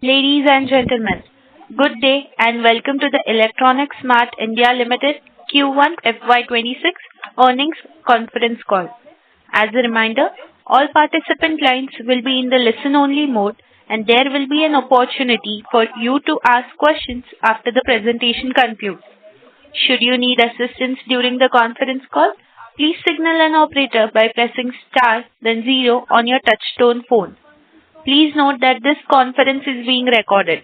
Ladies and gentlemen, good day and welcome to the Electronics Mart India Limited Q1 FY26 Earnings Conference Call. As a reminder, all participant lines will be in the listen-only mode, and there will be an opportunity for you to ask questions after the presentation concludes. Should you need assistance during the conference call, please signal an operator by pressing star then zero on your touchtone phone. Please note that this conference is being recorded.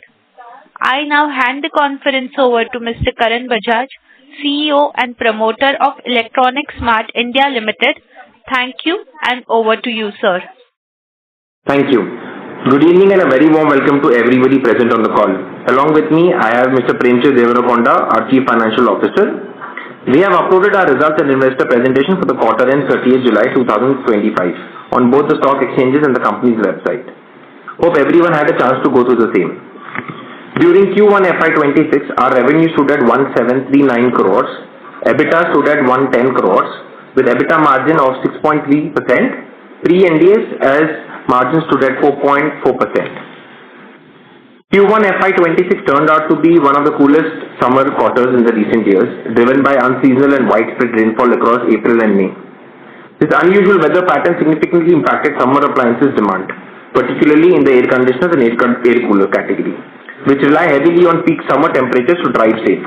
I now hand the conference over to Mr. Karan Bajaj, CEO and promoter of Electronics Mart India Limited. Thank you, and over to you, sir. Thank you. Good evening and a very warm welcome to everybody present on the call. Along with me, I have Mr. Premchand Devarakonda, our Chief Financial Officer. We have uploaded our results and investor presentation for the quarter end 30th July 2025 on both the stock exchanges and the company's website. Hope everyone had a chance to go through the same. During Q1 FY26, our revenue stood at 1739 crores, EBITDA stood at 110 crores, with EBITDA margin of 6.3%, pre-NDS as margin stood at 4.4%. Q1 FY26 turned out to be one of the coolest summer quarters in the recent years, driven by unseasonal and widespread rainfall across April and May. This unusual weather pattern significantly impacted summer appliances demand, particularly in the air conditioners and air cooler category, which rely heavily on peak summer temperatures to drive sales.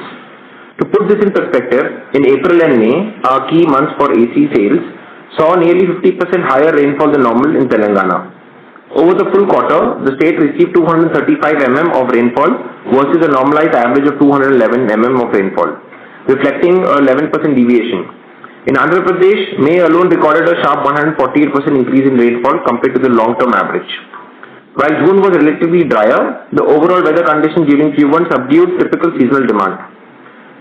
To put this in perspective, in April and May, our key months for AC sales, saw nearly 50% higher rainfall than normal in Telangana. Over the full quarter, the state received 235 mm of rainfall versus a normalized average of 211 mm of rainfall, reflecting a 11% deviation. In Andhra Pradesh, May alone recorded a sharp 148% increase in rainfall compared to the long-term average. While June was relatively drier, the overall weather conditions during Q1 subdued typical seasonal demand.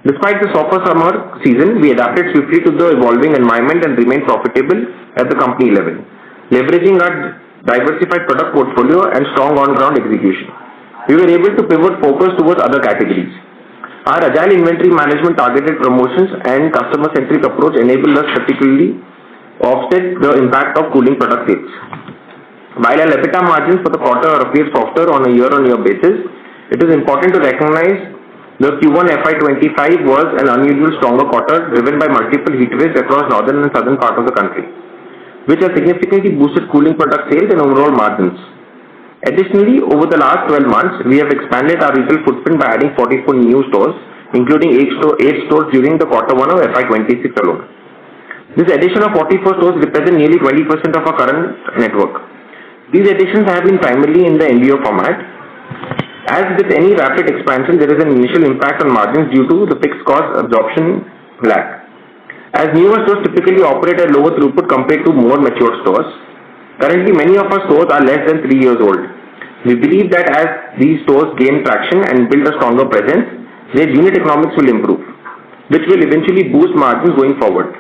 Despite the softer summer season, we adapted swiftly to the evolving environment and remained profitable at the company level, leveraging our diversified product portfolio and strong on-ground execution. We were able to pivot focus towards other categories. Our agile inventory management, targeted promotions, and customer-centric approach enabled us particularly offset the impact of cooling product sales. While our EBITDA margins for the quarter appear softer on a year-on-year basis, it is important to recognize the Q1 FY25 was an unusual stronger quarter driven by multiple heat waves across northern and southern parts of the country, which have significantly boosted cooling product sales and overall margins. Additionally, over the last 12 months, we have expanded our retail footprint by adding 44 new stores, including 8 stores during the quarter 1 of FY26 alone. This addition of 44 stores represents nearly 20% of our current network. These additions have been primarily in the MBO format. As with any rapid expansion, there is an initial impact on margins due to the fixed cost absorption lag, as newer stores typically operate at lower throughput compared to more mature stores. Currently, many of our stores are less than 3 years old. We believe that as these stores gain traction and build a stronger presence, their unit economics will improve, which will eventually boost margins going forward.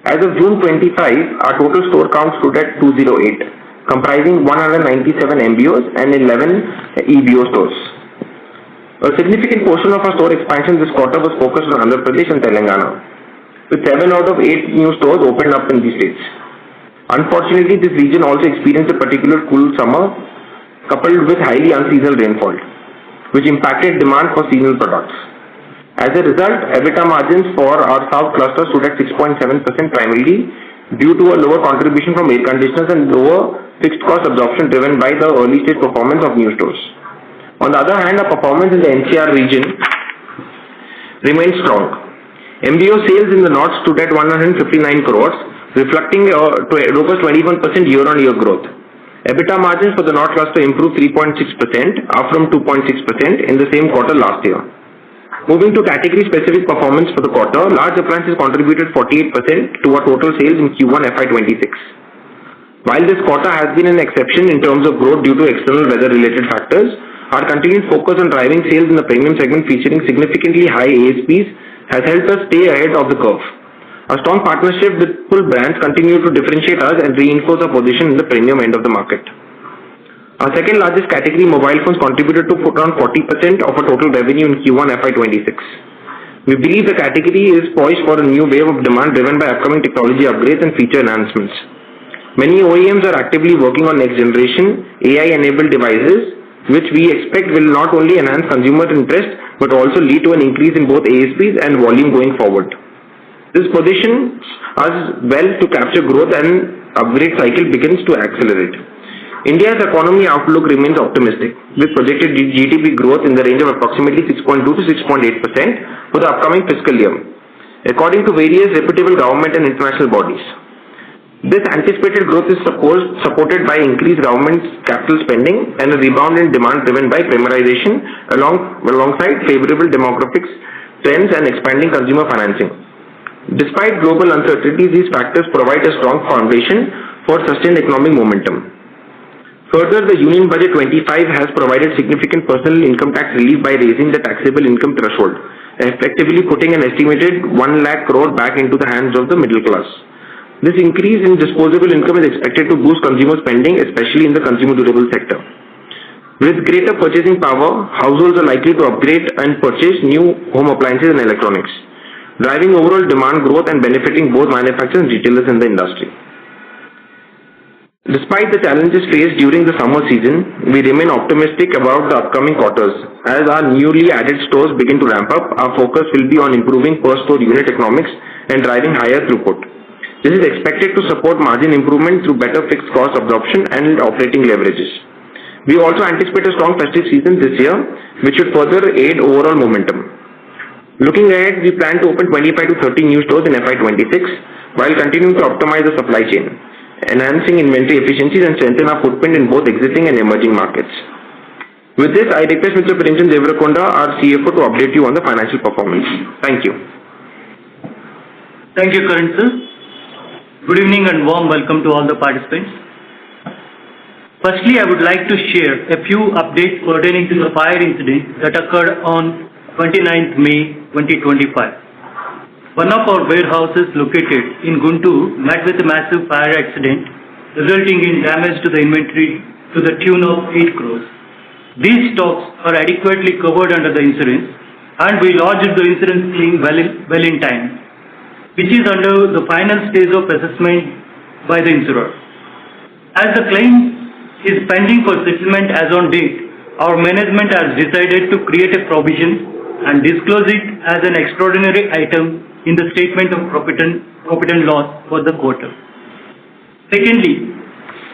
As of June 25, our total store count stood at 208, comprising 197 MBOs and 11 EBO stores. A significant portion of our store expansion this quarter was focused on Andhra Pradesh and Telangana, with 7 out of 8 new stores opened up in these states. Unfortunately, this region also experienced a particular cool summer coupled with highly unseasonal rainfall, which impacted demand for seasonal products. As a result, EBITDA margins for our South cluster stood at 6.7% primarily due to a lower contribution from air conditioners and lower fixed cost absorption driven by the early stage performance of new stores. On the other hand, our performance in the NCR region remained strong. MBO sales in the north stood at 159 crores, reflecting a robust 21% year-on-year growth. EBITDA margins for the North cluster improved 3.6%, up from 2.6% in the same quarter last year. Moving to category-specific performance for the quarter, large appliances contributed 48% to our total sales in Q1 FY26. While this quarter has been an exception in terms of growth due to external weather-related factors, our continued focus on driving sales in the premium segment featuring significantly high ASPs has helped us stay ahead of the curve. Our strong partnership with full brands continue to differentiate us and reinforce our position in the premium end of the market. Our second largest category, mobile phones, contributed to around 40% of our total revenue in Q1 FY26. We believe the category is poised for a new wave of demand driven by upcoming technology upgrades and feature enhancements. Many OEMs are actively working on next generation AI-enabled devices which we expect will not only enhance consumer interest but also lead to an increase in both ASPs and volume going forward. This positions us well to capture growth and upgrade cycle begins to accelerate. India's economy outlook remains optimistic, with projected GDP growth in the range of approximately 6.2 to 6.8% for the upcoming fiscal year, according to various reputable government and international bodies. This anticipated growth is supported by increased government capital spending and a rebound in demand driven by premiumization alongside favorable demographics trends and expanding consumer financing. Despite global uncertainties, these factors provide a strong foundation for sustained economic momentum. Further, the Union Budget 25 has provided significant personal income tax relief by raising the taxable income threshold, effectively putting an estimated 1 lakh crore back into the hands of the middle class. This increase in disposable income is expected to boost consumer spending, especially in the consumer durable sector. With greater purchasing power, households are likely to upgrade and purchase new home appliances and electronics, driving overall demand growth and benefiting both manufacturers and retailers in the industry. Despite the challenges faced during the summer season, we remain optimistic about the upcoming quarters. As our newly added stores begin to ramp up, our focus will be on improving per-store unit economics and driving higher throughput. This is expected to support margin improvement through better fixed cost absorption and operating leverages. We also anticipate a strong festive season this year, which should further aid overall momentum. Looking ahead, we plan to open 25 to 30 new stores in FY26 while continuing to optimize the supply chain, enhancing inventory efficiencies and strengthen our footprint in both existing and emerging markets. With this, I request Mr. Premchand Devarakonda, our CFO, to update you on the financial performance. Thank you. Thank you, Karan sir. Good evening and warm welcome to all the participants. Firstly, I would like to share a few updates pertaining to the fire incident that occurred on 29th May 2025. One of our warehouses located in Guntur met with a massive fire accident, resulting in damage to the inventory to the tune of 8 crores. These stocks are adequately covered under the insurance, and we lodged the insurance claim well in time, which is under the final stage of assessment by the insurer. As the claim is pending for settlement as on date, our management has decided to create a provision and disclose it as an extraordinary item in the statement of profit and loss for the quarter. Secondly,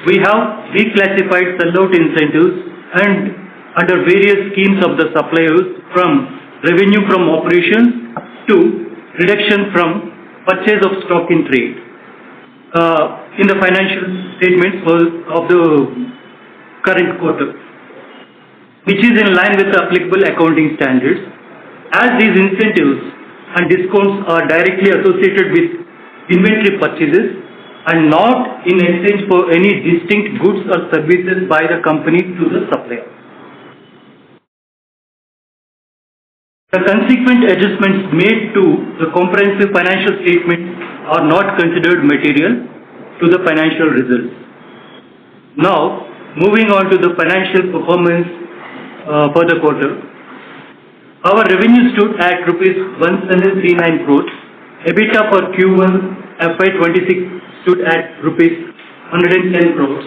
we have reclassified sellout incentives and under various schemes of the suppliers from revenue from operations to reduction from purchase of stock in trade in the financial statements of the current quarter, which is in line with the applicable accounting standards. As these incentives and discounts are directly associated with inventory purchases and not in exchange for any distinct goods or services by the company to the supplier. The consequent adjustments made to the comprehensive financial statements are not considered material to the financial results. Now, moving on to the financial performance for the quarter. Our revenue stood at Rs 1,739 crores. EBITDA for Q1 FY26 stood at Rs 110 crores.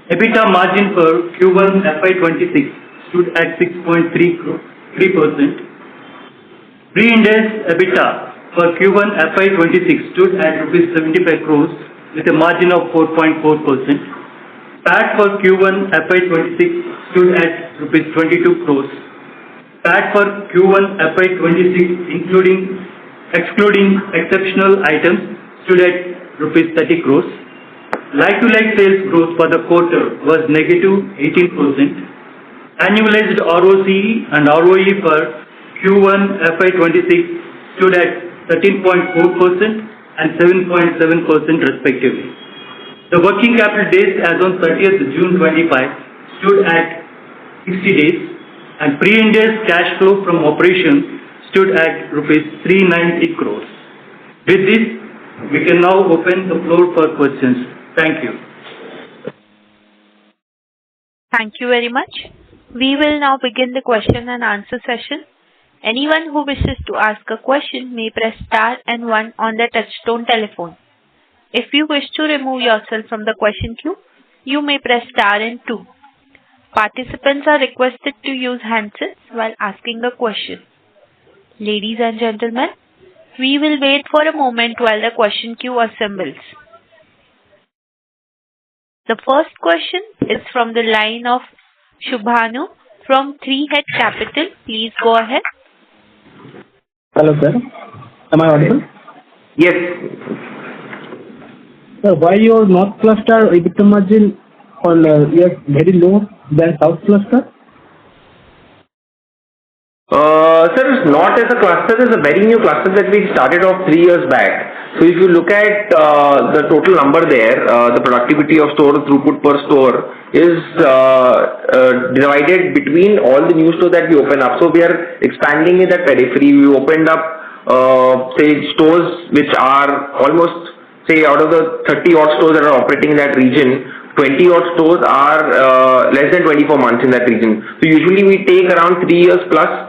EBITDA margin for Q1 FY26 stood at 6.3%. Pre-Ind AS EBITDA for Q1 FY26 stood at Rs 75 crores with a margin of 4.4%. PAT for Q1 FY26 stood at Rs 22 crores. PAT for Q1 FY26 excluding exceptional items stood at Rs 30 crores. Like-to-like sales growth for the quarter was negative 18%. Annualized ROCE and ROE for Q1 FY26 stood at 13.4% and 7.7% respectively. The working capital days as on 30th June 25 stood at 60 days. And pre-Ind AS cash flow from operations stood at Rs 390 crores. With this, we can now open the floor for questions. Thank you. Thank you very much. We will now begin the question and answer session. Anyone who wishes to ask a question may press star and 1 on their touchtone telephone. If you wish to remove yourself from the question queue, you may press star and 2. Participants are requested to use handsets while asking a question. Ladies and gentlemen, we will wait for a moment while the question queue assembles. The first question is from the line of Shubhanu from Three Head Capital. Please go ahead. Hello, sir. Am I audible? Yes. Sir, why your North cluster EBITDA margin on is very low than South cluster? Sir, not as a cluster, it's a very new cluster that we started off 3 years back. So if you look at the total number there, the productivity of store throughput per store is divided between all the new stores that we open up. So we are expanding in that periphery. We opened up, say, stores which are almost, say, out of the 30 odd stores that are operating in that region, 20 odd stores are less than 24 months in that region. So usually we take around 3 years plus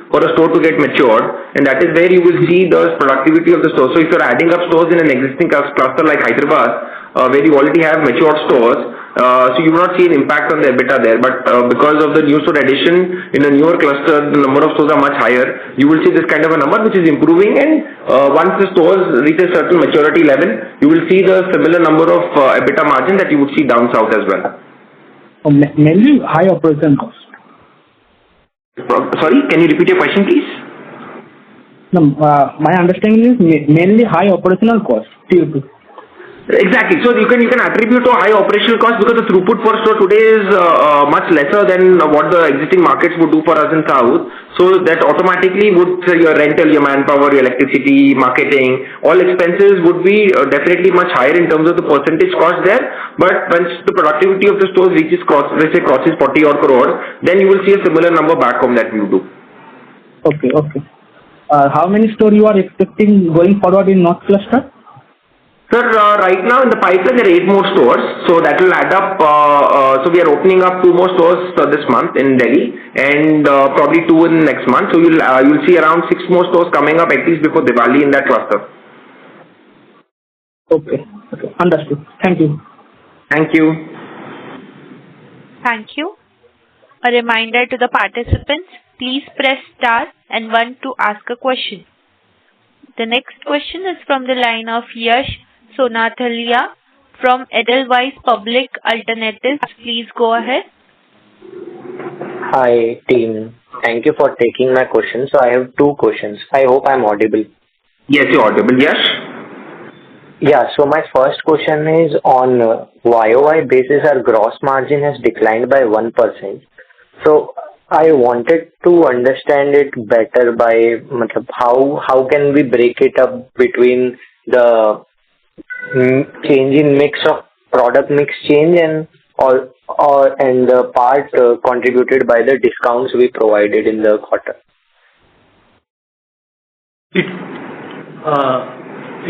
for a store to get matured, and that is where you will see the productivity of the store. So if you're adding up stores in an existing cluster like Hyderabad, where you already have matured stores, so you will not see an impact on the EBITDA there. But because of the new store addition in a newer cluster, the number of stores are much higher. You will see this kind of a number which is improving, and once the stores reach a certain maturity level, you will see the similar number of EBITDA margin that you would see down south as well. Mainly high operation cost. Sorry, can you repeat your question, please? No, my understanding is mainly high operational cost. Exactly. So you can attribute to high operational cost because the throughput per store today is much lesser than what the existing markets would do for us in South. So that automatically would your rental, your manpower, your electricity, marketing, all expenses would be definitely much higher in terms of the percentage cost there. But once the productivity of the stores crosses 40 odd crores, then you will see a similar number back home that we do. Okay. How many stores you are expecting going forward in North cluster? Sir, right now in the pipeline there are 8 more stores, so that will add up. So we are opening up 2 more stores this month in Delhi, and probably 2 in next month. So you'll see around 6 more stores coming up at least before Diwali in that cluster. Okay. Understood. Thank you. Thank you. Thank you. A reminder to the participants, please press star and 1 to ask a question. The next question is from the line of Yash Sonathalia from Edelweiss Public Alternatives. Please go ahead. Hi team, thank you for taking my question. So I have 2 questions. I hope I'm audible. Yes, you're audible. Yes. Yeah, so my first question is on YOY basis our gross margin has declined by 1%. So I wanted to understand it better by how can we break it up between the change in mix of product mix change and the part contributed by the discounts we provided in the quarter.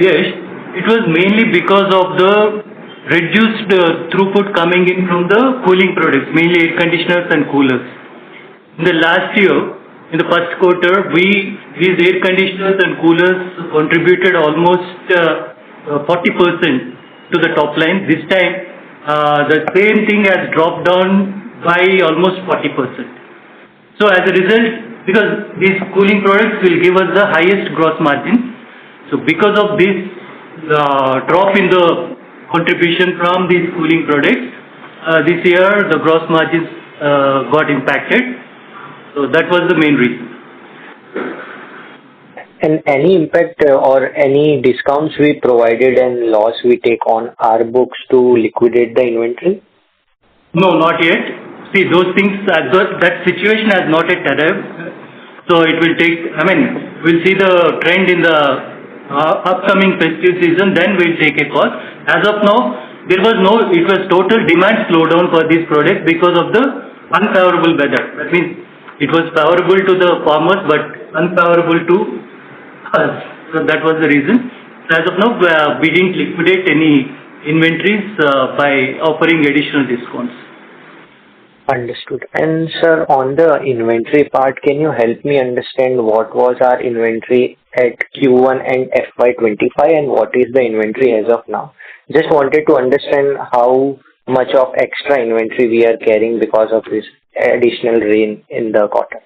Yes, it was mainly because of the reduced throughput coming in from the cooling products, mainly air conditioners and coolers. In the last year, in the first quarter, these air conditioners and coolers contributed almost 40% to the top line. This time, the same thing has dropped down by almost 40%. So as a result, because these cooling products will give us the highest gross margin, so because of this drop in the contribution from these cooling products, this year the gross margins got impacted. So that was the main reason. And any impact or any discounts we provided and loss we take on our books to liquidate the inventory? No, not yet. See, those things, that situation has not yet arrived. So it will take, we'll see the trend in the upcoming festive season, then we'll take a call. As of now, it was total demand slowdown for this product because of the unfavorable weather. That means it was favorable to the farmers but unfavorable to us. So that was the reason. As of now, we didn't liquidate any inventories by offering additional discounts. Understood. And sir, on the inventory part, can you help me understand what was our inventory at Q1 and FY25 and what is the inventory as of now? Just wanted to understand how much of extra inventory we are carrying because of this additional rain in the quarter?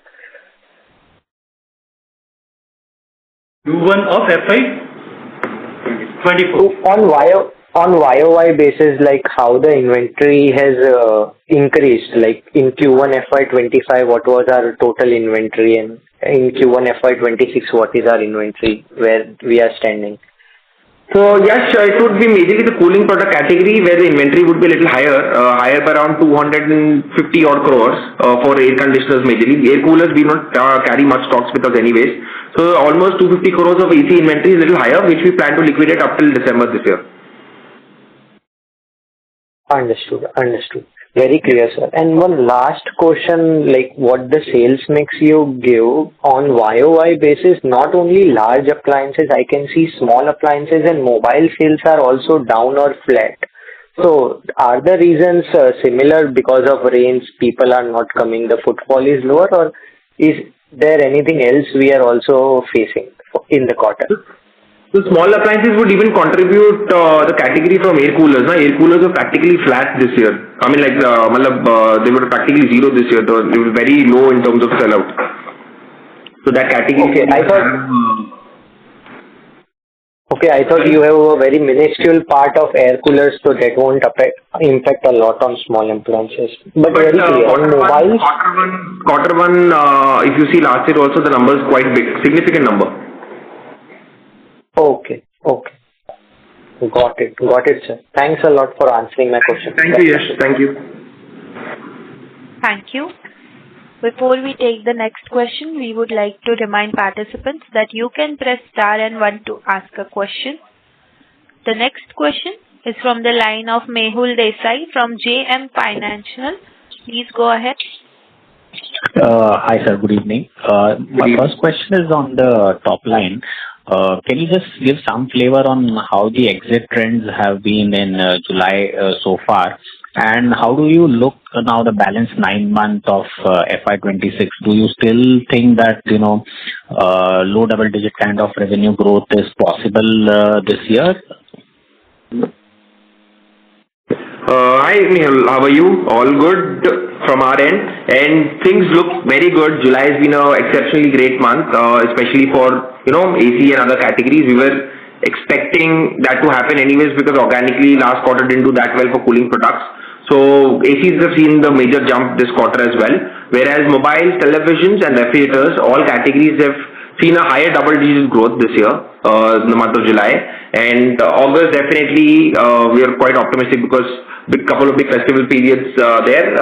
Q1 of FY24. On YOY basis, like how the inventory has increased, like in Q1 FY25, what was our total inventory, and in Q1 FY26, what is our inventory, where we are standing? So yes, it would be majorly the cooling product category where the inventory would be a little higher by around 250 odd crores for air conditioners majorly. Air coolers we don't carry much stocks with us anyways. So almost 250 crores of AC inventory is a little higher, which we plan to liquidate up till December this year. Understood. Very clear, sir. And one last question, like what the sales mix you give on YOY basis, not only large appliances, I can see small appliances and mobile sales are also down or flat. So are the reasons similar because of rains, people are not coming, the footfall is lower, or is there anything else we are also facing in the quarter? So small appliances would even contribute the category from air coolers. Air coolers are practically flat this year. I mean, like, they were practically zero this year. So it was very low in terms of sellout. So that category. I thought you have a very minuscule part of air coolers, so that won't impact a lot on small appliances. But very clear. Quarter one, if you see last year also, the number is quite big, significant number. Okay. Got it, sir. Thanks a lot for answering my question. Thank you, Yash. Thank you. Thank you. Before we take the next question, we would like to remind participants that you can press star and 1 to ask a question. The next question is from the line of Mehul Desai from JM Financial. Please go ahead. Hi, sir. Good evening. My first question is on the top line. Can you just give some flavor on how the exit trends have been in July so far? And how do you look now the balance 9 months of FY26? Do you still think that, low double-digit kind of revenue growth is possible this year? Hi, Nihal. How are you? All good from our end. And things look very good. July has been an exceptionally great month, especially for, AC and other categories. We were expecting that to happen anyways because organically last quarter didn't do that well for cooling products. So ACs have seen the major jump this quarter as well. Whereas mobiles, televisions and refrigerators, all categories have seen a higher double-digit growth this year, in the month of July. And August definitely, we are quite optimistic because couple of big festival periods there,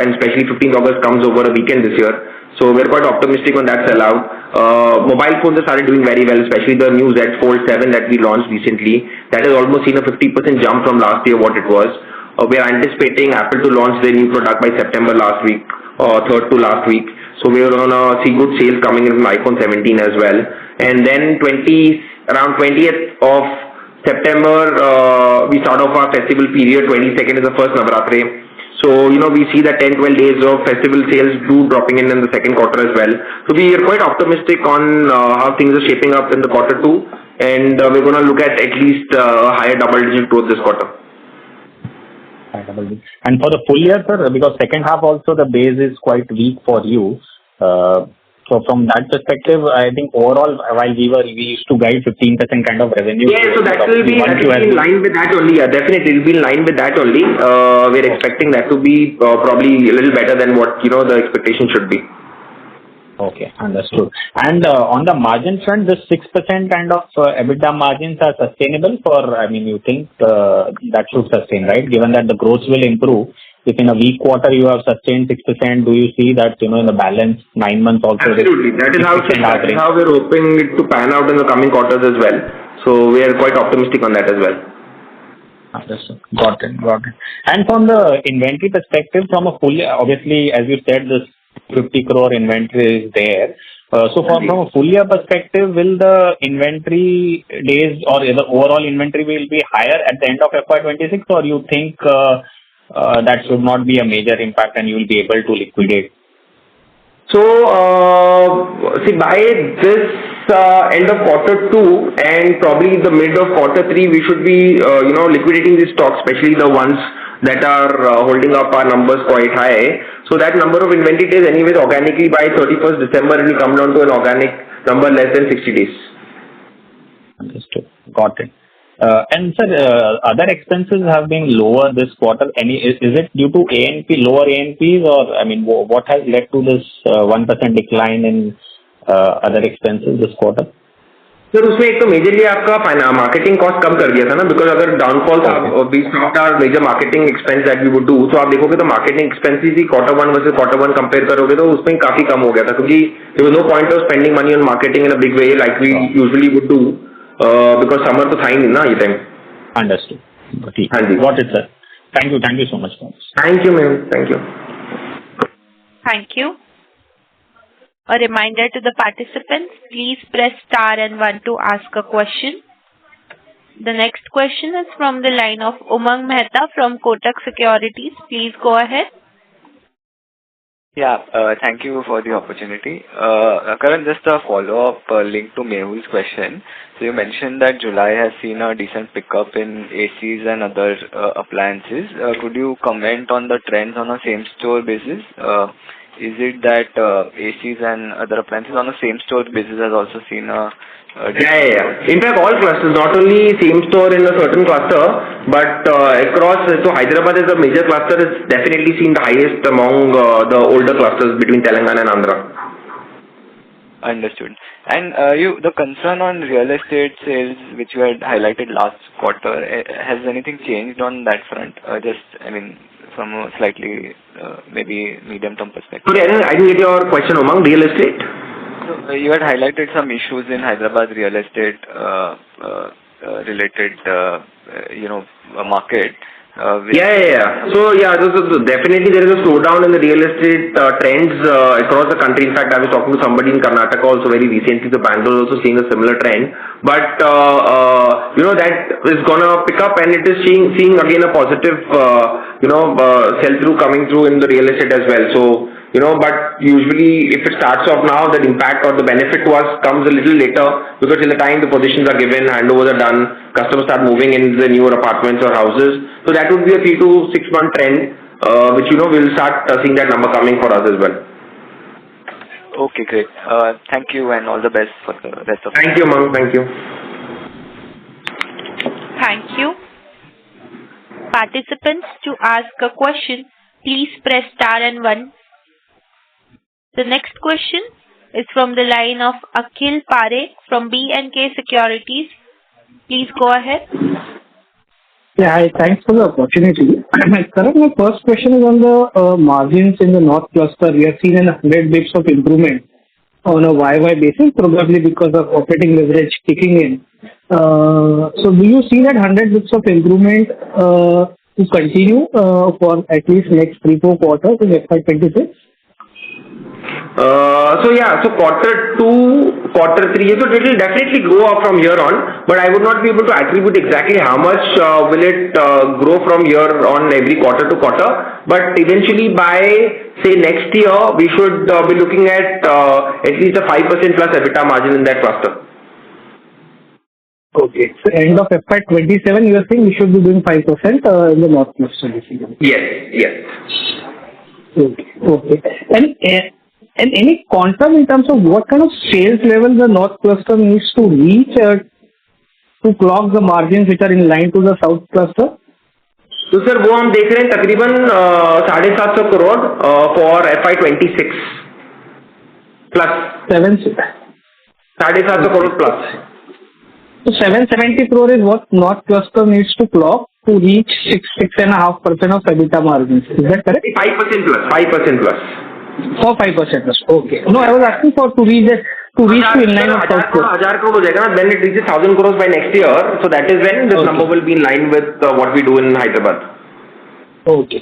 and especially 15th August comes over a weekend this year. So we're quite optimistic on that sellout. Mobile phones have started doing very well, especially the new Z Fold 7 that we launched recently. That has almost seen a 50% jump from last year what it was. We are anticipating Apple to launch their new product by September last week, third to last week. So we are going to see good sales coming in from iPhone 17 as well. And then around 20th of September, we start off our festival period. 22nd is the first Navratri. So, we see that 10-12 days of festival sales dropping in the second quarter as well. So we are quite optimistic on how things are shaping up in the quarter 2. And we're going to look at least higher double-digit growth this quarter. And for the full year, sir, because second half also the base is quite weak for you. So from that perspective, I think overall, while we used to guide 15% kind of revenue. Yeah, so that will be in line with that only. Yeah, definitely, it will be in line with that only. We're expecting that to be probably a little better than what the expectation should be. Okay, understood. And on the margin front, this 6% kind of EBITDA margins are sustainable you think that should sustain, right? Given that the growth will improve. Within a weak quarter, you have sustained 6%. Do you see that, in the balance 9 months also? Absolutely. That is how we're hoping it to pan out in the coming quarters as well. So we are quite optimistic on that as well. Understood. Got it. And from the inventory perspective, from a full year, obviously, as you said, this 50 crore inventory is there. So from a full year perspective, will the inventory days or the overall inventory will be higher at the end of FY26, or you think that should not be a major impact and you will be able to liquidate? So, by this end of quarter 2 and probably the mid of quarter 3, we should be, liquidating these stocks, especially the ones that are holding up our numbers quite high. So that number of inventory days anyways organically by 31st December it will come down to an organic number less than 60 days. Understood. Got it. And sir, other expenses have been lower this quarter. Is it due to A&P, lower A&Ps, or I mean, what has led to this 1% decline in other expenses this quarter? Sir उसमें एक तो majorly आपका marketing cost कम कर दिया था ना, because अगर downfall था we stopped our major marketing expense that we would do, तो आप देखोगे तो मार्केटिंग एक्सपेंसेस ही Q1 वर्सेस Q1 कंपेयर करोगे तो उसमें काफी कम हो गया था, क्योंकि there was no point of spending money on marketing in a big way like we usually would do, because summer तो था ही नहीं ना ये टाइम. अंडरस्टूड. हाँ जी. Got it sir. Thank you so much. Thank you ma'am. Thank you. Thank you. A reminder to the participants, please press star and 1 to ask a question. The next question is from the line of Umang Mehta from Kotak Securities. Please go ahead. Yeah, thank you for the opportunity. Karan, just a follow-up link to Mehul's question. So you mentioned that July has seen a decent pickup in ACs and other appliances. Could you comment on the trends on a same-store basis? Is it that ACs and other appliances on a same-store basis has also seen a Yeah. In fact, all clusters, not only same store in a certain cluster, but across. So Hyderabad is a major cluster. It's definitely seen the highest among the older clusters between Telangana and Andhra. Understood. And the concern on real estate sales, which you had highlighted last quarter, has anything changed on that front? From a slightly maybe medium-term perspective. Sorry, I didn't get your question, Umang. Real estate? So, you had highlighted some issues in Hyderabad real estate related, market. So definitely there is a slowdown in the real estate trends across the country. In fact, I was talking to somebody in Karnataka also very recently. The Bangalore also seeing a similar trend. But that is gonna pick up, and it is seeing again a positive sell-through coming through in the real estate as well. So but usually if it starts off now, the impact or the benefit to us comes a little later, because till the time the positions are given, handovers are done, customers start moving into the newer apartments or houses. So that would be a 3 to 6 month trend, which we'll start seeing that number coming for us as well. Okay, great. Thank you and all the best for the rest of. Thank you, Mang. Thank you. Thank you. Participants, to ask a question, please press star and 1. The next question is from the line of Akhil Parekh from B&K Securities. Please go ahead. Yeah, hi. Thanks for the opportunity. Karan, my first question is on the margins in the North cluster. We have seen 100 bits of improvement on a YY basis, probably because of operating leverage kicking in. So do you see that 100 bits of improvement to continue for at least next 3-4 quarters in FY26? So Q2, Q3, so it will definitely grow up from here on, but I would not be able to attribute exactly how much will it grow from here on every quarter to quarter, but eventually by say next year we should be looking at least a 5% plus EBITDA margin in that cluster. Okay, so end of FY27 you are saying we should be doing 5% in the North cluster basically? Yes. Okay. And any quantum in terms of what kind of sales level the North cluster needs to reach to clock the margins which are in line to the South cluster? तो sir वो हम देख रहे हैं तकरीबन 750 crore for FY26 plus 750 crore plus. So 770 crore is what North cluster needs to clock to reach 6.5% of EBITDA margins. Is that correct? 5% plus. For 5% plus. Okay. No, I was asking for to reach to in line of South cluster. 1,000 crore हो जाएगा ना, then it reaches 1,000 crores by next year. So that is when this number will be in line with what we do in Hyderabad. Okay.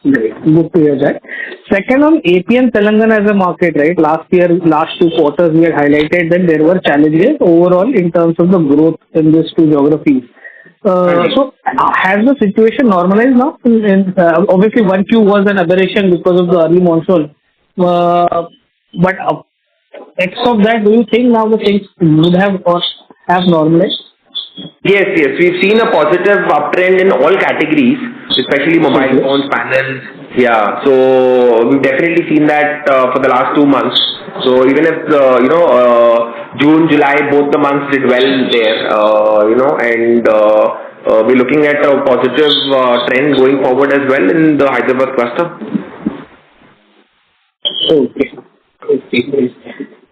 Great. Good to hear that. Second, on AP and Telangana as a market, right? Last 2 quarters we had highlighted that there were challenges overall in terms of the growth in these 2 geographies. So has the situation normalized now? Obviously 1Q was an aberration because of the early monsoon. But X of that, do you think now the things would have normalized? Yes. We've seen a positive uptrend in all categories. especially mobile phones, panels. Yeah, so we've definitely seen that for the last 2 months. So even if June, July, both the months did well there, and we're looking at a positive trend going forward as well in the Hyderabad cluster. Okay. Okay, great.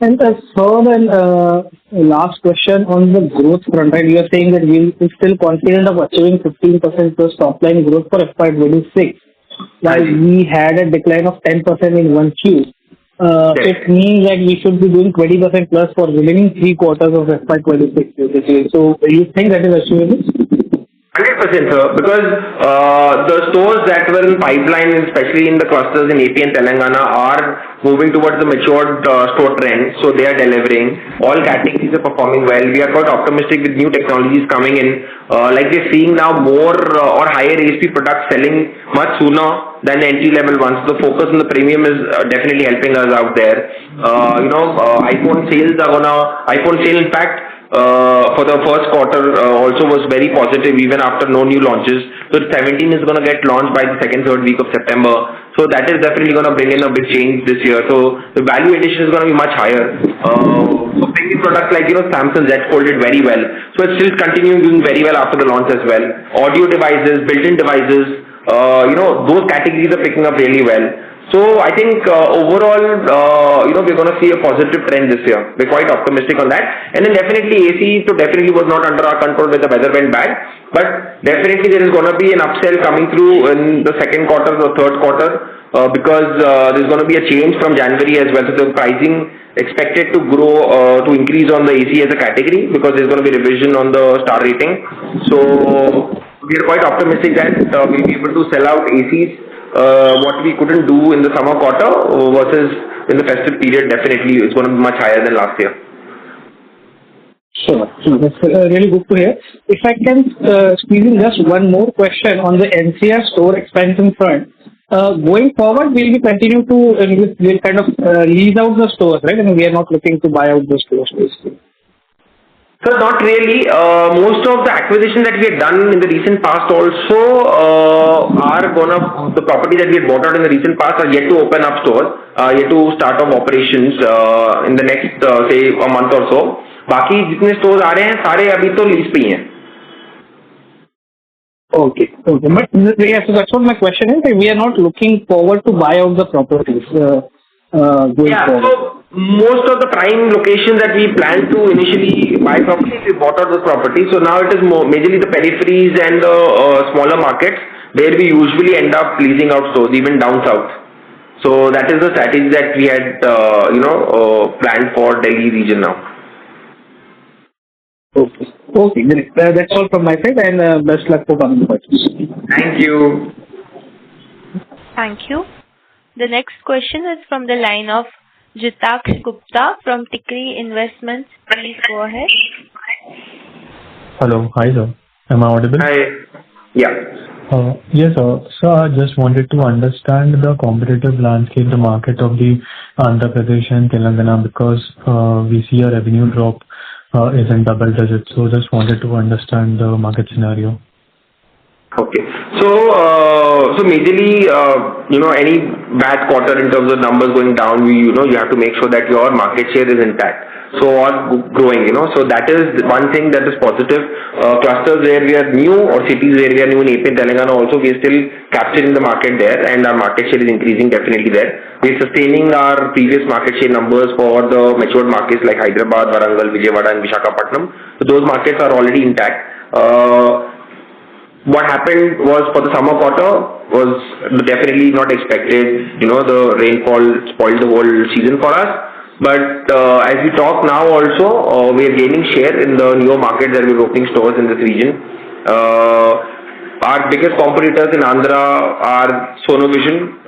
And third and last question on the growth front, right? You are saying that we're still confident of achieving 15% plus top line growth for FY26, while we had a decline of 10% in 1Q. It means that we should be doing 20% plus for remaining 3 quarters of FY26, basically. So do you think that is achievable? 100%, sir, because the stores that were in pipeline, especially in the clusters in AP and Telangana, are moving towards the matured store trend, so they are delivering. All categories are performing well. We are quite optimistic with new technologies coming in. Like we're seeing now more or higher ASP products selling much sooner than the entry level ones. The focus on the premium is definitely helping us out there. iPhone sales in fact, for the first quarter also was very positive even after no new launches. So 17 is going to get launched by the second, third week of September. So that is definitely going to bring in a big change this year. So the value addition is going to be much higher. So premium products like Samsung Z Fold did very well. So it's still continuing doing very well after the launch as well. Audio devices, built-in devices, those categories are picking up really well. So I think overall, we're going to see a positive trend this year. We're quite optimistic on that. And then definitely AC definitely was not under our control when the weather went bad. But definitely there is going to be an upsell coming through in the second quarter or third quarter because there's going to be a change from January as well. So the pricing expected to grow, to increase on the AC as a category because there's going to be revision on the star rating. So we are quite optimistic that we'll be able to sell out ACs. What we couldn't do in the summer quarter versus in the festive period, definitely it's going to be much higher than last year. Sure. That's really good to hear. If I can squeeze in just one more question on the NCR store expansion front. Going forward, will we continue to we'll kind of lease out the stores, right? And we are not looking to buy out the stores, basically. So not really. Most of the acquisition that we had done in the recent past also the property that we had bought out in the recent past are yet to open up stores, yet to start off operations in the next say a month or so. बाकी जितने stores आ रहे हैं सारे अभी तो lease पे ही हैं. Okay. But yes, so that's what my question is. We are not looking forward to buy out the properties going forward. So most of the prime locations that we planned to initially buy properties, we bought out the property. So now it is majorly the peripheries and the smaller markets where we usually end up leasing out stores, even down south. So that is the strategy that we had, planned for Delhi region now. Okay, great. That's all from my side, and best luck for coming quarters. Thank you. Thank you. The next question is from the line of Jitaksh Gupta from Tikri Investments. Please go ahead. Hello. Hi, sir. Am I audible? Hi. Yeah. Yes, sir. So I just wanted to understand the competitive landscape, the market of the Andhra Pradesh and Telangana, because we see a revenue drop is in double digits. So just wanted to understand the market scenario. Okay. So majorly, any bad quarter in terms of numbers going down, you have to make sure that your market share is intact. So or growing, So that is one thing that is positive. Clusters where we are new or cities where we are new in AP and Telangana also, we are still capturing the market there and our market share is increasing definitely there. We are sustaining our previous market share numbers for the matured markets like Hyderabad, Warangal, Vijayawada and Visakhapatnam. So those markets are already intact. What happened was for the summer quarter was definitely not expected. The rainfall spoiled the whole season for us. But as we talk now also, we are gaining share in the newer markets that we're opening stores in this region. Our biggest competitors in Andhra are Sonovision,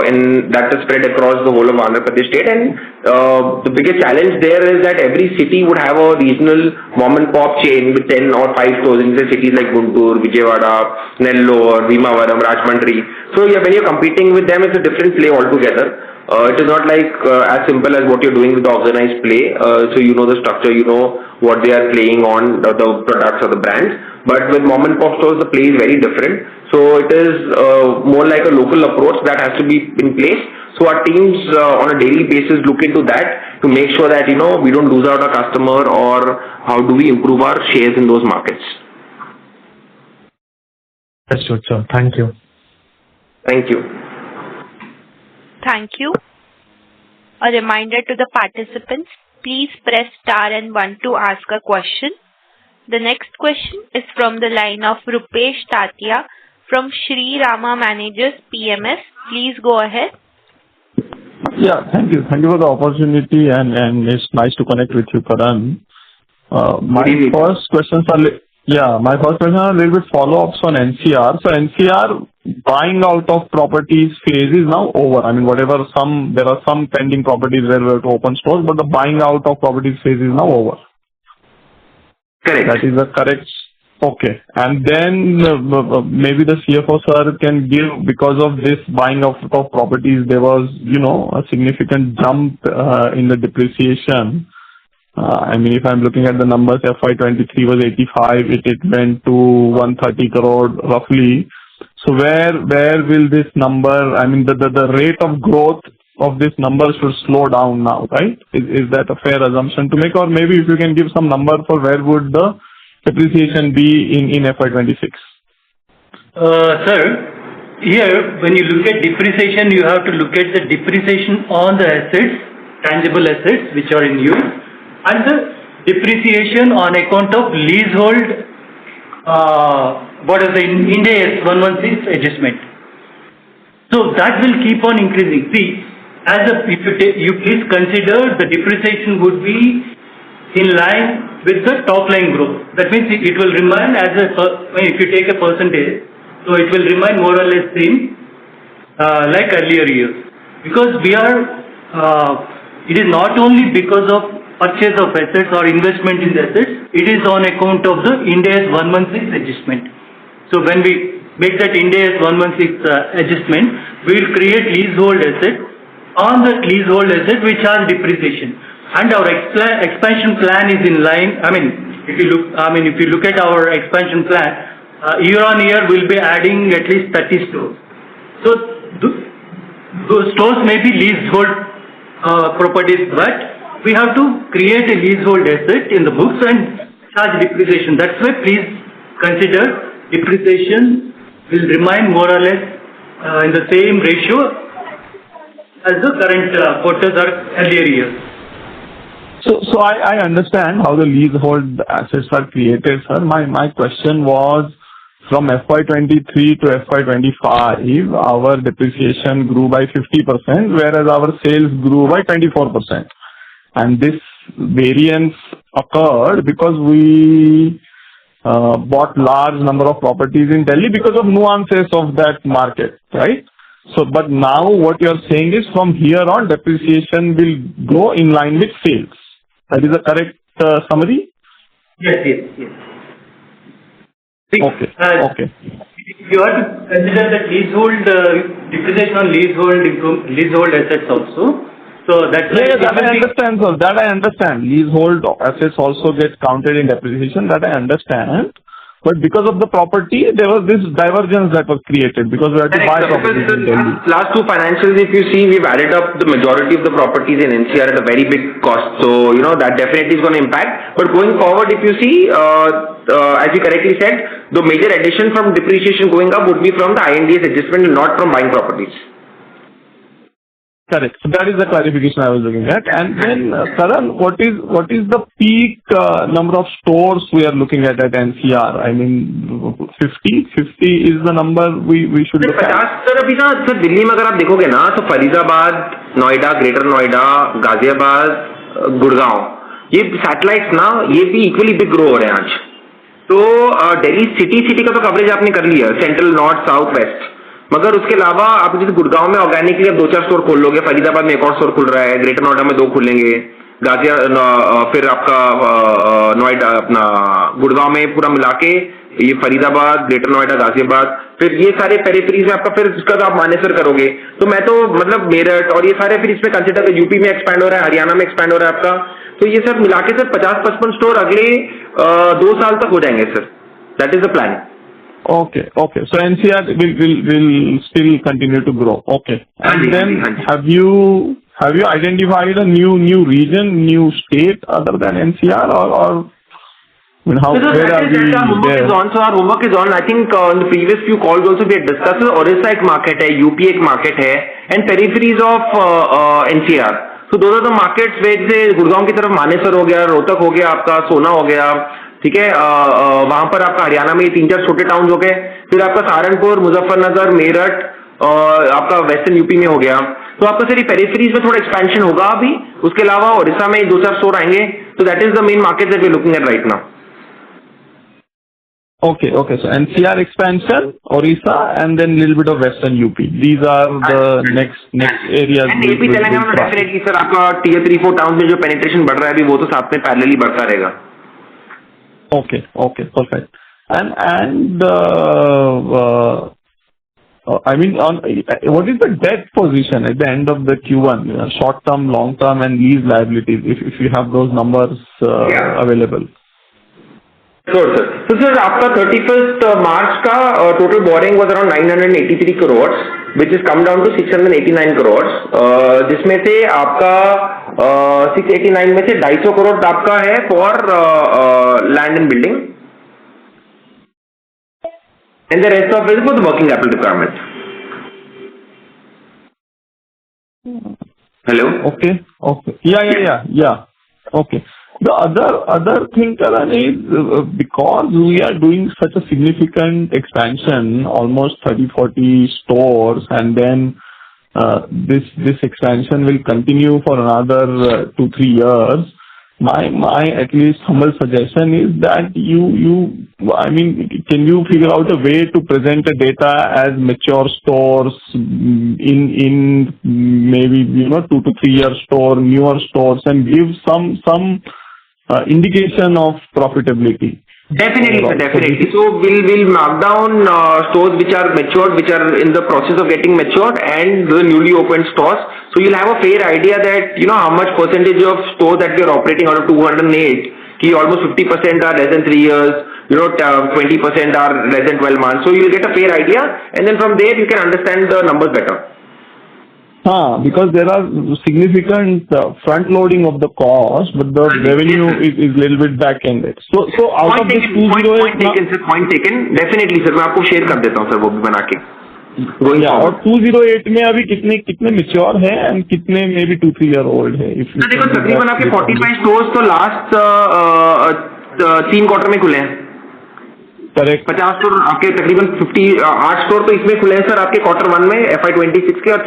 and that is spread across the whole of Andhra Pradesh state. And the biggest challenge there is that every city would have a regional mom and pop chain with 10 or 5 stores in the cities like Guntur, Vijayawada, Nellore, Bhimavaram, Rajahmundry. So when you're competing with them, it's a different play altogether. It is not like as simple as what you're doing with the organized play. So you know the structure, you know what they are playing on, the products or the brands. But with mom and pop stores, the play is very different. So it is more like a local approach that has to be in place. So our teams on a daily basis look into that to make sure that we don't lose out our customer, or how do we improve our shares in those markets. Understood, sir. Thank you. Thank you. Thank you. A reminder to the participants, please press star and 1 to ask a question. The next question is from the line of Rupesh Tatia from Shri Rama Managers PMS. Please go ahead. Yeah, thank you. Thank you for the opportunity, and it's nice to connect with you, Karan. My first questions are a little bit follow-ups on NCR. So NCR buying out of properties phase is now over. I mean, there are some pending properties where we have to open stores, but the buying out of properties phase is now over. Correct. That is the correct. Okay. And then maybe the CFO sir can give, because of this buying of properties, there was, a significant jump in the depreciation. I mean, if I'm looking at the numbers, FY23 was 85, it went to 130 crore roughly. So where will this number, I mean, the rate of growth of this number should slow down now, right? Is that a fair assumption to make? Or maybe if you can give some number for where would the depreciation be in FY26? Sir, here when you look at depreciation, you have to look at the depreciation on the assets, tangible assets which are in use, and the depreciation on account of leasehold, Ind AS 116 adjustment. So that will keep on increasing. See, if you please consider the depreciation would be in line with the top line growth. That means it will remain if you take a percentage, so it will remain more or less same like earlier years. Because it is not only because of purchase of assets or investment in the assets, it is on account of the Ind AS 116 adjustment. So when we make that Ind AS 116 adjustment, we will create leasehold asset. On that leasehold asset, we charge depreciation. And our expansion plan is in line. I mean, if you look at our expansion plan, year on year we'll be adding at least 30 stores. So those stores may be leasehold properties, but we have to create a leasehold asset in the books and charge depreciation. That's why please consider depreciation will remain more or less in the same ratio as the current quarters or earlier years. So I understand how the leasehold assets are created, sir. My question was, from FY23 to FY25, our depreciation grew by 50%, whereas our sales grew by 24%. And this variance occurred because we bought large number of properties in Delhi because of nuances of that market, right? So, but now what you are saying is from here on, depreciation will go in line with sales. That is a correct summary? Yes. Okay. You have to consider that leasehold depreciation on leasehold assets also. So that I understand, sir. That I understand. Leasehold assets also get counted in depreciation. That I understand. But because of the property, there was this divergence that was created because we had to buy properties in Delhi. Last two financials, if you see, we've added up the majority of the properties in NCR at a very big cost. So, that definitely is going to impact. But going forward, if you see, as you correctly said, the major addition from depreciation going up would be from the INDS adjustment, not from buying properties. Correct. So that is the clarification I was looking at. And then, Karan, what is the peak number of stores we are looking at NCR? I mean, 50 is the number we should look at. 50 sir अभी ना sir Delhi में अगर आप देखोगे ना तो Faridabad, Noida, greater Noida, Ghaziabad, Gurgaon, ये satellites ना ये भी इक्वली बिग ग्रो हो रहे हैं आज. तो दिल्ली सिटी का तो कवरेज आपने कर लिया, सेंट्रल, नॉर्थ, साउथ, वेस्ट. मगर उसके अलावा आप जैसे गुड़गांव में ऑर्गेनिकली आप 2-4 स्टोर खोल लोगे, फरीदाबाद में एक और स्टोर खुल रहा है, ग्रेटर नोएडा में 2 खुलेंगे, फिर आपका नोएडा अपना गुड़गांव में पूरा मिला के ये फरीदाबाद, ग्रेटर नोएडा, गाजियाबाद, फिर ये सारे पेरिफेरीज में आपका, फिर उसका आप मानेसर करोगे तो मैं तो मतलब मेरठ और ये सारे फिर इसमें कंसिडर कर, यूपी में एक्सपैंड हो रहा है, हरियाणा में एक्सपैंड हो रहा है आपका, तो ये सब मिला के सर 50-55 स्टोर अगले 2 साल तक हो जाएंगे sir. That is the plan. Okay. So NCR will still continue to grow. Okay. And then have you identified a new region, new state other than NCR, or I mean, where are we our homework there? is on. So our homework is on. I think in the previous few calls also we had discussed Orissa एक market है, UP एक market है, and peripheries of NCR. So those are the markets where जैसे गुड़गांव की तरफ मानेसर हो गया, रोहतक हो गया, आपका सोना हो गया, ठीक है, वहां पर आपका हरियाणा में 3-4 छोटे टाउन हो गए, फिर आपका सहारनपुर, मुजफ्फरनगर, मेरठ, आपका वेस्टर्न यूपी में हो गया. तो आपका सारी पेरिफेरीज में थोड़ा एक्सपेंशन होगा अभी. उसके अलावा ओडिशा में 2-4 स्टोर आएंगे. So that is the main market that we're looking at right now. Okay. So NCR expansion, Orissa, and then little bit of Western UP. These are the next areas. And AP Telangana में definitely sir आपका tier 3-4 towns में जो penetration बढ़ रहा है अभी वो तो साथ में parallelly बढ़ता रहेगा. Okay, perfect. And I mean, what is the debt position at the end of the Q1? Short term, long term, and lease liabilities. If you have those numbers available. Sure, sir. So sir, आपका 31st March का total borrowing was around 983 crores, which has come down to 689 crores. जिसमें से आपका 689 में से 250 crores आपका है for land and building, and the rest of it is for the working capital requirements. Hello. Okay. Yeah. Okay. The other thing, Karan, is because we are doing such a significant expansion, almost 30-40 stores, and then this expansion will continue for another 2-3 years. My at least humble suggestion is that I mean, can you figure out a way to present the data as mature stores in maybe 2 to 3 year store, newer stores, and give some indication of profitability? Definitely, sir, definitely. So we'll mark down stores which are matured, which are in the process of getting matured, and the newly opened stores. So you'll have a fair idea that how much percentage of stores that we are operating out of 208, almost 50% are less than 3 years, 20% are less than 12 months. So you'll get a fair idea, and then from there you can understand the numbers better. Because there are significant front loading of the cost, but the revenue is little bit back ended. So out of this 208, point taken. Definitely, sir. मैं आपको share कर देता हूँ sir वो भी बना के. और 208 में अभी कितने mature है and कितने maybe 2-3 year old है? देखो तकरीबन आपके 45 stores तो last 3 क्वार्टर में खुले हैं. करेक्ट. 50 स्टोर आपके तकरीबन 8 स्टोर तो इसमें खुले हैं सर आपके Q1 में FY26 के, और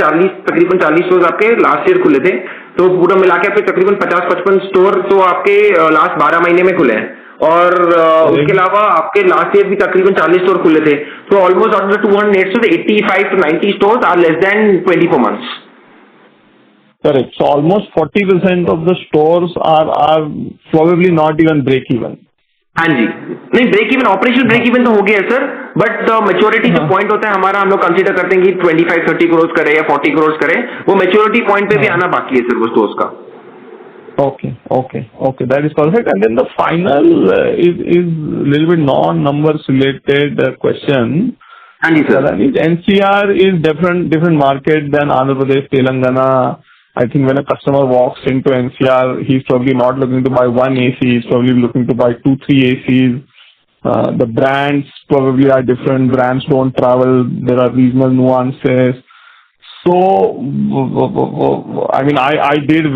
तकरीबन 40 स्टोर आपके लास्ट ईयर खुले थे. तो पूरा मिला के आपके तकरीबन 50-55 स्टोर तो आपके लास्ट 12 महीने में खुले हैं. और उसके अलावा आपके लास्ट ईयर भी तकरीबन 40 स्टोर खुले थे. तो almost out of the 208 store 85 to 90 stores are less than 24 months. Correct. So almost 40% of the stores are probably not even break even. हाँ जी, नहीं break even, operational break even तो हो गया है सर, बट मेच्योरिटी जो point होता है हमारा, हम लोग कंसीडर करते हैं कि 25-30 करोड़ करे या 40 करोड़ करे, वो मेच्योरिटी पॉइंट पे भी आना बाकी है सर वो स्टोर्स का. Okay, that is perfect. And then the final is little bit non-numbers related question. हाँ जी sir. NCR is different market than Andhra Pradesh, Telangana. I think when a customer walks into NCR, he's probably not looking to buy one AC, he's probably looking to buy 2-3 ACs. The brands probably are different. Brands don't travel. There are regional nuances. So, I mean, I did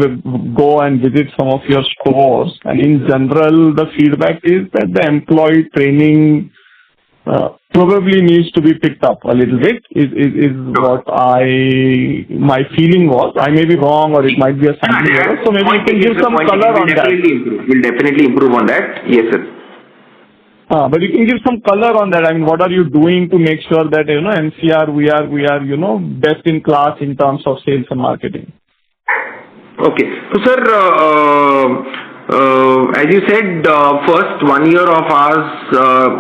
go and visit some of your stores, and in general, the feedback is that the employee training probably needs to be picked up a little bit, is what my feeling was. I may be wrong, or it might be a sample error. So maybe you can give some color on that. We'll definitely improve on that. Yes, sir. But you can give some color on that. I mean, what are you doing to make sure that NCR we are best in class in terms of sales and marketing? Okay, so sir, as you said, first 1 year of ours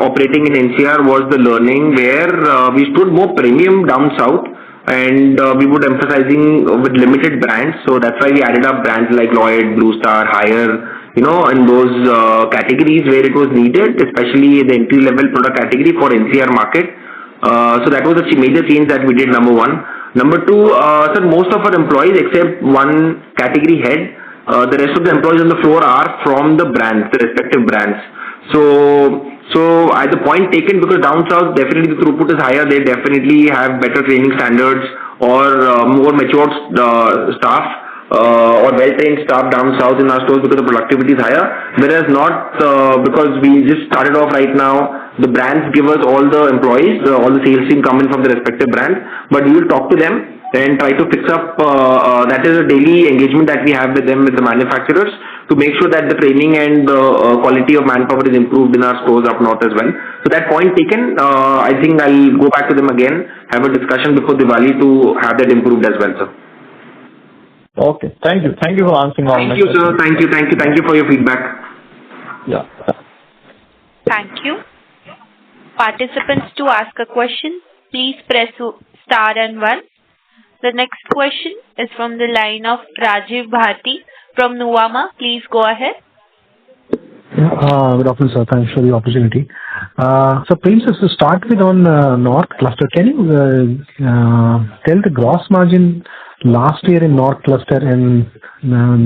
operating in NCR was the learning where we stood more premium down south, and we would emphasizing with limited brands. So that's why we added up brands like Lloyd, Blue Star, Haier, in those categories where it was needed, especially the entry-level product category for NCR market. So that was a major change that we did, number one. Number two, sir, most of our employees except one category head, the rest of the employees on the floor are from the brands, the respective brands. So at the point taken, because down south definitely the throughput is higher, they definitely have better training standards or more matured staff or well-trained staff down south in our stores because the productivity is higher. Whereas not because we just started off right now, the brands give us all the employees, all the sales team come in from the respective brands, but we will talk to them and try to fix up. That is a daily engagement that we have with them, with the manufacturers, to make sure that the training and quality of manpower is improved in our stores up north as well. So that point taken, I think I'll go back to them again, have a discussion before Diwali to have that improved as well, sir. Okay. Thank you. Thank you for answering all my questions. Thank you, sir. Thank you for your feedback. Yeah. Thank you. Participants, to ask a question, please press star and 1. The next question is from the line of Rajiv Bharti from Nuvama. Please go ahead. Good afternoon, sir. Thanks for the opportunity. So, Princess, to start with on North Cluster, can you tell the gross margin last year in North Cluster and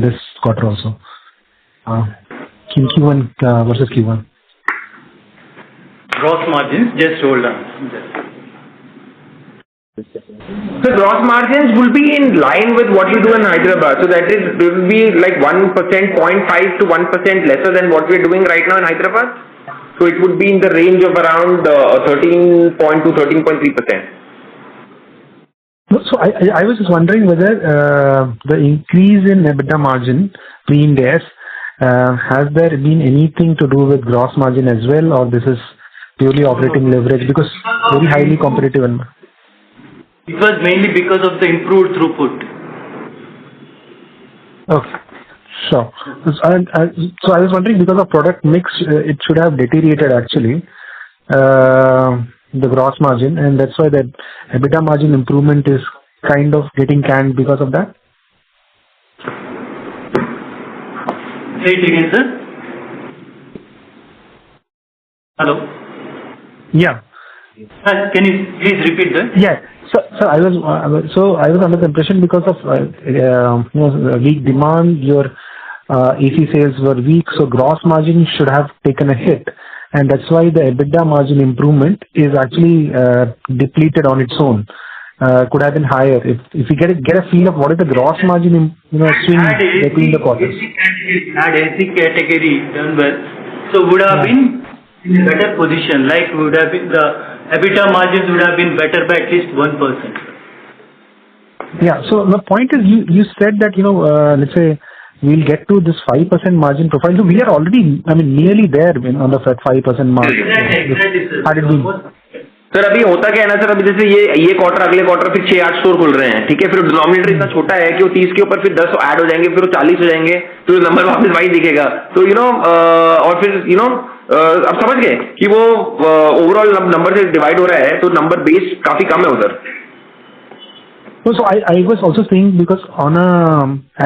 this quarter also? In Q1 versus Q1. Gross margins, just hold on. So gross margins will be in line with what we do in Hyderabad. So that is, they will be like 1%, 0.5 to 1% lesser than what we are doing right now in Hyderabad. So it would be in the range of around 13.2, 13.3%. So I was just wondering whether the increase in EBITDA margin pre-Ind AS, has there been anything to do with gross margin as well, or this is purely operating leverage because very highly competitive? It was mainly because of the improved throughput. Okay, sure. So I was wondering, because of product mix, it should have deteriorated actually, the gross margin, and that's why the EBITDA margin improvement is kind of getting canned because of that. Say it again, sir. Hello? Yeah. Can you please repeat that? Yeah. So I was under the impression because of weak demand, your AC sales were weak, so gross margin should have taken a hit, and that's why the EBITDA margin improvement is actually depleted on its own. Could have been higher if you get a feel of what is the gross margin swing between the quarters. Had AC category done well, so would have been in a better position. Like would have been the EBITDA margins would have been better by at least 1%. Yeah. So the point is, you said that let's say we'll get to this 5% margin profile. So we are already, nearly there on the 5% mark. How did we? Sir अभी होता क्या है ना sir, अभी जैसे ये quarter, अगले quarter फिर 6-8 स्टोर खुल रहे हैं, ठीक है, फिर डिनोमिनेटर इतना छोटा है कि वो 30 के ऊपर फिर 10 ऐड हो जाएंगे, फिर वो 40 हो जाएंगे, तो नंबर वापस वही दिखेगा. तो और फिर अब समझ गए कि वो ओवरऑल नंबर से डिवाइड हो रहा है, तो नंबर बेस काफी कम है उधर. So I was also saying, because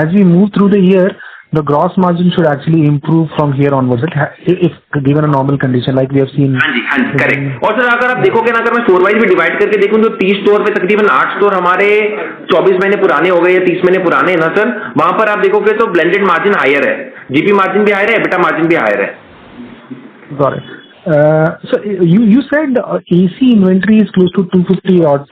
as we move through the year, the gross margin should actually improve from here onwards, if given a normal condition like we have seen. हाँ जी, correct. और sir अगर आप देखोगे ना, अगर मैं store wise भी divide करके देखूं तो 30 स्टोर पे तकरीबन 8 स्टोर हमारे 24 महीने पुराने हो गए या 30 महीने पुराने हैं ना सर, वहां पर आप देखोगे तो ब्लेंडेड मार्जिन हायर है, जीपी मार्जिन भी हायर है, एबिटा मार्जिन भी हायर है. Got it. So you said AC inventory is close to 250 odd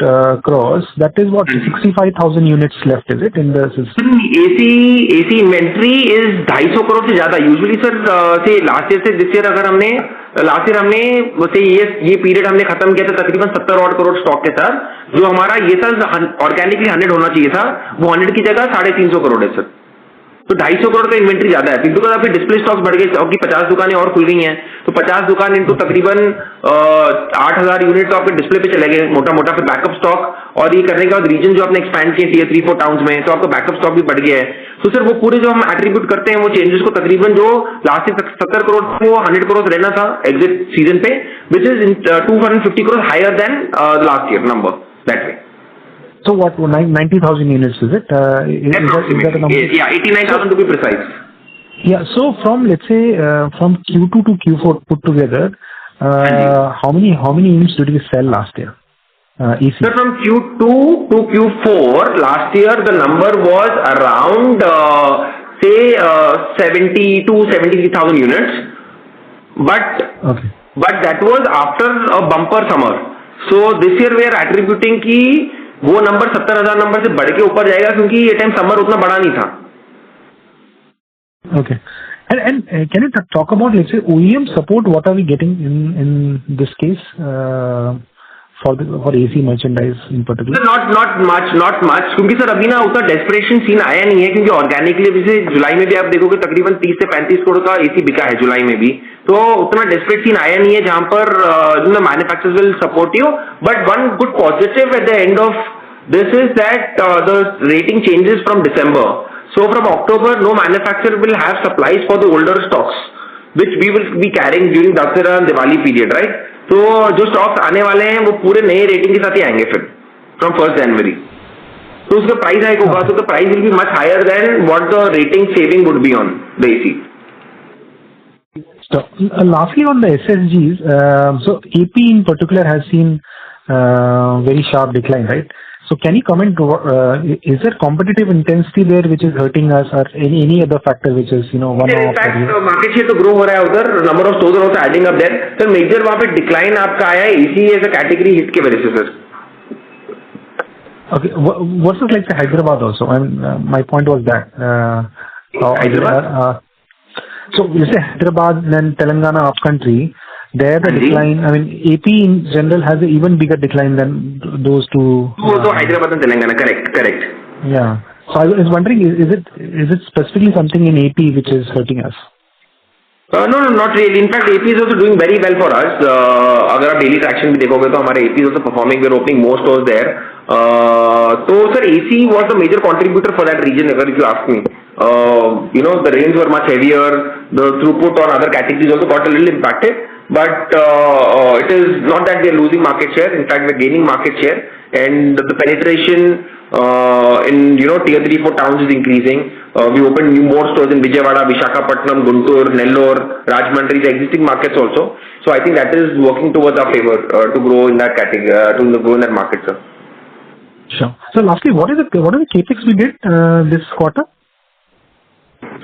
crores. That is what, 65,000 units left, is it in the system? AC inventory is 250 crore से ज्यादा. Usually sir से last year से this year अगर हमने ये period हमने खत्म किया था तकरीबन 70 odd crore स्टॉक के साथ, जो हमारा ये साल ऑर्गेनिकली 100 होना चाहिए था, वो 100 की जगह 350 crore है सर. तो 250 करोड़ का इन्वेंट्री ज्यादा है, बिकॉज आपकी डिस्प्ले स्टॉक्स बढ़ गए, आपकी 50 दुकानें और खुल गई हैं, तो 50 दुकान इनटू तकरीबन 8,000 यूनिट तो आपके डिस्प्ले पे चले गए मोटा मोटा. फिर बैकअप स्टॉक, और ये करने के बाद रीजन जो आपने एक्सपैंड किए टियर 3-4 टाउन्स में, तो आपका बैकअप स्टॉक भी बढ़ गया है. तो सर वो पूरे जो हम एट्रीब्यूट करते हैं वो चेंजेस को, तकरीबन जो लास्ट ईयर 70 करोड़ वो 100 करोड़ रहना था एग्जिट सीजन पे, which is 250 crore higher than last year number, that way. So what, 90,000 units, is it? Is that a number? Yeah, 89,000 to be precise. Yeah. So from, let's say, from Q2 to Q4 put together, how many units did we sell last year? AC. So from Q2 to Q4 last year, the number was around, say, 70 to 73,000 units. Okay. But that was after a bumper summer. So this year we are attributing कि वो number 70,000 number से बढ़ के ऊपर जाएगा क्योंकि ये time summer उतना बड़ा नहीं था. Okay. And can you talk about, let's say, OEM support? What are we getting in this case for AC merchandise in particular? Not much क्योंकि सर अभी ना उतना डेस्परेशन सीन आया नहीं है क्योंकि ऑर्गेनिकली जैसे जुलाई में भी आप देखोगे तकरीबन 30 से 35 करोड़ का एसी बिका है जुलाई में भी, तो उतना डेस्परेट सीन आया नहीं है जहां पर manufacturers will support you. But one good positive at the end of this is that the rating changes from December. So from October, no manufacturer will have supplies for the older stocks, which we will be carrying during Dussehra and Diwali period, right? तो जो stocks आने वाले हैं वो पूरे नए rating के साथ ही आएंगे फिर फ्रॉम 1 जनवरी. तो उसका प्राइस हाइक होगा, तो the price will be much higher than what the rating saving would be on the AC. So, lastly on the SSGs, so AP in particular has seen very sharp decline, right? So can you comment, is there competitive intensity there which is hurting us or any other factor which is, one In off? fact, market share तो grow हो रहा है उधर, number of stores are also adding up there. Sir major वहाँ पे decline आपका आया है AC as a category hit के वजह से sir. Okay, versus like the Hyderabad also, and my point was that Hyderabad? So you say Hyderabad then Telangana upcountry, there the decline, I mean AP in general has an even bigger decline than those two. So Hyderabad and Telangana, correct. Yeah. So I was wondering, is it specifically something in AP which is hurting us? No, not really. In fact, AP is also doing very well for us. अगर आप daily traction भी देखोगे तो हमारे AP is also performing. We are opening more stores there. So sir, AC was the major contributor for that region. If you ask me, the rains were much heavier. The throughput on other categories also got a little impacted. But it is not that we are losing market share. In fact, we are gaining market share, and the penetration in tier 3-4 towns is increasing. We opened more stores in Vijayawada, Visakhapatnam, Guntur, Nellore, Rajahmundry, the existing markets also. So I think that is working towards our favor to grow in that category, to grow in that market, sir. Sure. So lastly, what is the capex we did this quarter?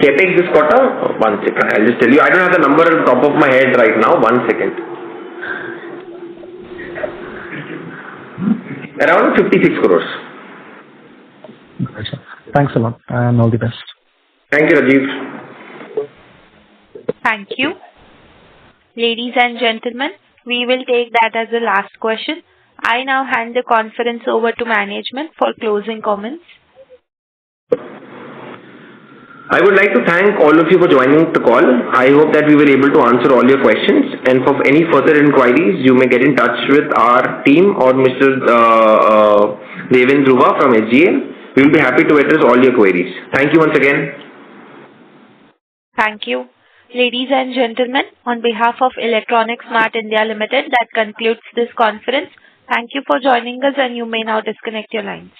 Capex this quarter? One second, I'll just tell you. I don't have the number at the top of my head right now. 1 second. Around 56 crores. Thanks a lot and all the best. Thank you, Rajiv. Thank you. Ladies and gentlemen, we will take that as the last question. I now hand the conference over to management for closing comments. I would like to thank all of you for joining the call. I hope that we were able to answer all your questions, and for any further inquiries, you may get in touch with our team or Mr. Devin Dhruva from SGA. We will be happy to address all your queries. Thank you once again. Thank you. Ladies and gentlemen, on behalf of Electronics Mart India Limited, that concludes this conference. Thank you for joining us, and you may now disconnect your lines.